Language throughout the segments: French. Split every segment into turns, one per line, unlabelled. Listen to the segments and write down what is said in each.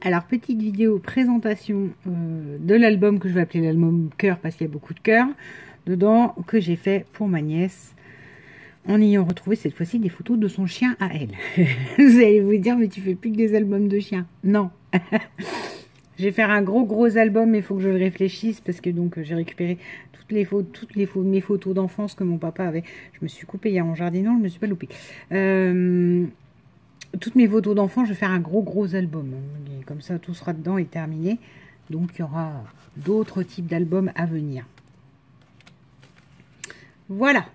Alors petite vidéo présentation de l'album que je vais appeler l'album cœur parce qu'il y a beaucoup de cœur dedans, que j'ai fait pour ma nièce en ayant retrouvé cette fois-ci des photos de son chien à elle. Vous allez vous dire, mais tu fais plus que des albums de chiens. Non. Je vais faire un gros album, mais il faut que je réfléchisse parce que donc j'ai récupéré mes photos d'enfance que mon papa avait. Je me suis coupée hier en jardinant, je me suis pas loupée. Toutes mes photos d'enfants, je vais faire un gros album. Et comme ça, tout sera dedans et terminé. Donc, il y aura d'autres types d'albums à venir. Voilà.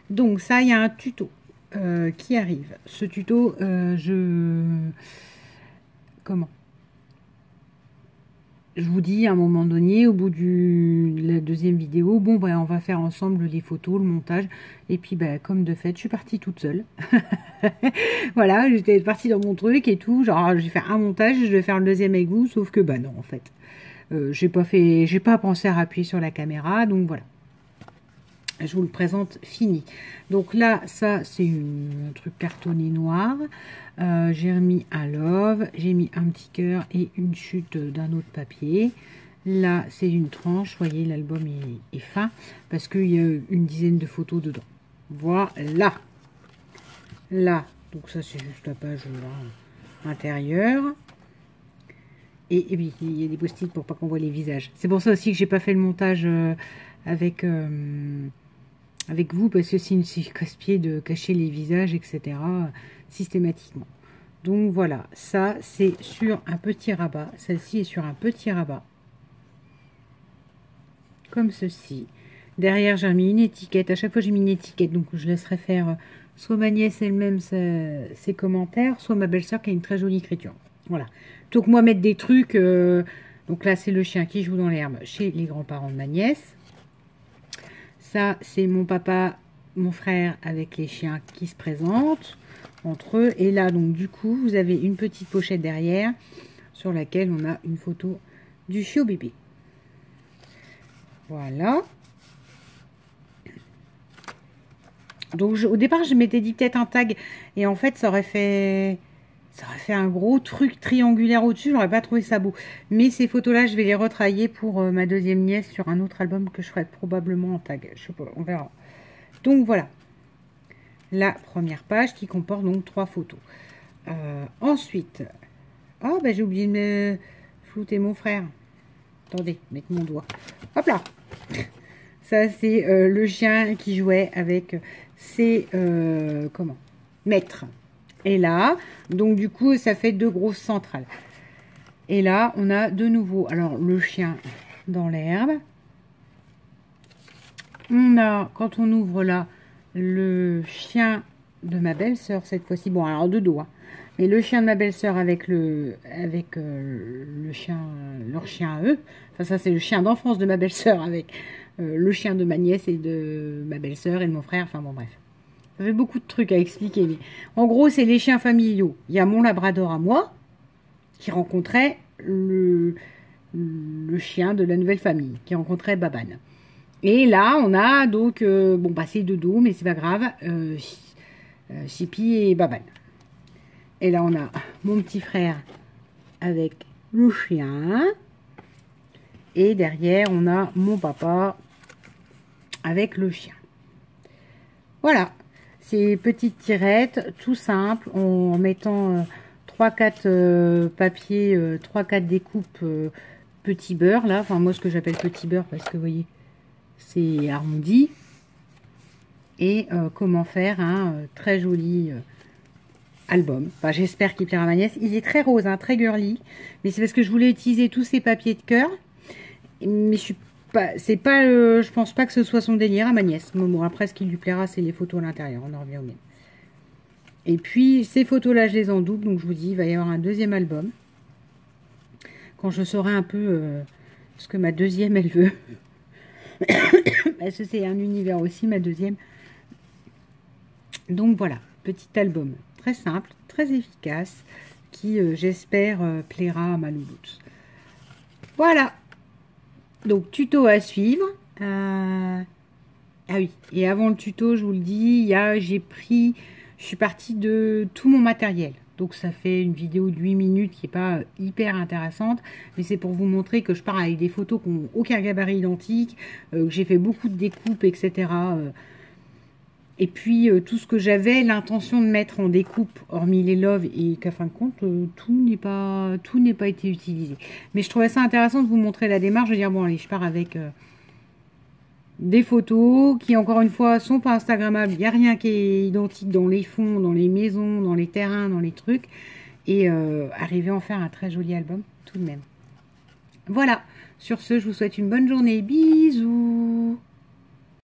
Donc, ça, il y a un tuto qui arrive. Ce tuto, je vous dis à un moment donné, au bout de la deuxième vidéo, bon, ben, on va faire ensemble les photos, le montage. Et puis, ben, comme de fait, je suis partie toute seule. Voilà, j'étais partie dans mon truc et tout. Genre, je vais faire un montage, je vais faire le deuxième avec vous. Sauf que, bah non, en fait. J'ai pas pensé à appuyer sur la caméra. Donc, voilà. Je vous le présente fini. Donc là, ça, c'est un truc cartonné noir. J'ai remis un love, j'ai mis un petit cœur et une chute d'un autre papier. Là, c'est une tranche. Vous voyez, l'album est fin parce qu'il y a une dizaine de photos dedans. Voilà. Là, donc ça, c'est juste la page intérieure. Et puis, il y a des post-it pour pas qu'on voit les visages. C'est pour ça aussi que j'ai pas fait le montage avec vous, parce que c'est une casse-pied de cacher les visages, etc. systématiquement. Donc voilà, ça c'est sur un petit rabat. Celle-ci est sur un petit rabat. Comme ceci. Derrière, j'ai mis une étiquette. À chaque fois, j'ai mis une étiquette. Donc je laisserai faire soit ma nièce elle-même ses commentaires, soit ma belle-sœur qui a une très jolie écriture. Voilà. Plutôt que moi mettre des trucs. Donc là, c'est le chien qui joue dans l'herbe chez les grands-parents de ma nièce. Ça, c'est mon papa, mon frère avec les chiens qui se présentent entre eux. Et là, donc, du coup, vous avez une petite pochette derrière sur laquelle on a une photo du chiot bébé. Voilà. Donc, au départ, je m'étais dit peut-être un tag. Et en fait, ça aurait fait un gros truc triangulaire au-dessus. J'aurais pas trouvé ça beau. Mais ces photos-là, je vais les retravailler pour ma deuxième nièce sur un autre album que je ferai probablement en tag. Je sais pas, on verra. Donc voilà. La première page qui comporte donc 3 photos. Ensuite. Oh, bah j'ai oublié de me flouter mon frère. Attendez, mettre mon doigt. Hop là. Ça, c'est le chien qui jouait avec ses maîtres. Et là, donc du coup, ça fait 2 grosses centrales. Et là, on a de nouveau, alors le chien dans l'herbe. On a, quand on ouvre là, le chien de ma belle-sœur cette fois-ci. Bon, alors de dos, hein. Mais le chien de ma belle-sœur avec le chien, leur chien à eux. Enfin, ça, c'est le chien d'enfance de ma belle-sœur avec le chien de ma nièce et de ma belle-sœur et de mon frère. Enfin, bon, bref. Ça fait beaucoup de trucs à expliquer. Mais en gros, c'est les chiens familiaux. Il y a mon labrador à moi qui rencontrait le chien de la nouvelle famille, qui rencontrait Babane. Et là, on a donc, bon, bah, c'est de dos, mais c'est pas grave, Chippy et Babane. Et là, on a mon petit frère avec le chien. Et derrière, on a mon papa avec le chien. Voilà. Ces petites tirettes, tout simple, en mettant 3-4 papiers, 3-4 découpes petit beurre, là. Enfin, moi, ce que j'appelle petit beurre, parce que, vous voyez, c'est arrondi. Et comment faire un très joli album. Enfin, j'espère qu'il plaira à ma nièce. Il est très rose, hein, très girly. Mais c'est parce que je voulais utiliser tous ces papiers de cœur. Mais je pense pas que ce soit son délire à ma nièce. Bon, après, ce qui lui plaira, c'est les photos à l'intérieur. On en revient au même. Et puis, ces photos-là, je les en double. Donc, je vous dis, il va y avoir un deuxième album. Quand je saurai un peu ce que ma deuxième, elle veut. Parce que c'est un univers aussi, ma deuxième. Donc, voilà. Petit album très simple, très efficace, qui, j'espère, plaira à ma louloute. Voilà. Donc, tuto à suivre. Ah oui, et avant le tuto, je vous le dis, je suis partie de tout mon matériel. Donc ça fait une vidéo de 8 minutes qui n'est pas hyper intéressante. Mais c'est pour vous montrer que je pars avec des photos qui n'ont aucun gabarit identique. Que j'ai fait beaucoup de découpes, etc. Et puis tout ce que j'avais l'intention de mettre en découpe, hormis les loves, et qu'à fin de compte, tout n'est pas été utilisé. Mais je trouvais ça intéressant de vous montrer la démarche. Je veux dire, bon allez, je pars avec des photos qui, encore une fois, sont pas instagrammables. Il n'y a rien qui est identique dans les fonds, dans les maisons, dans les terrains, dans les trucs. Et arriver à en faire un très joli album, tout de même. Voilà, sur ce, je vous souhaite une bonne journée. Bisous!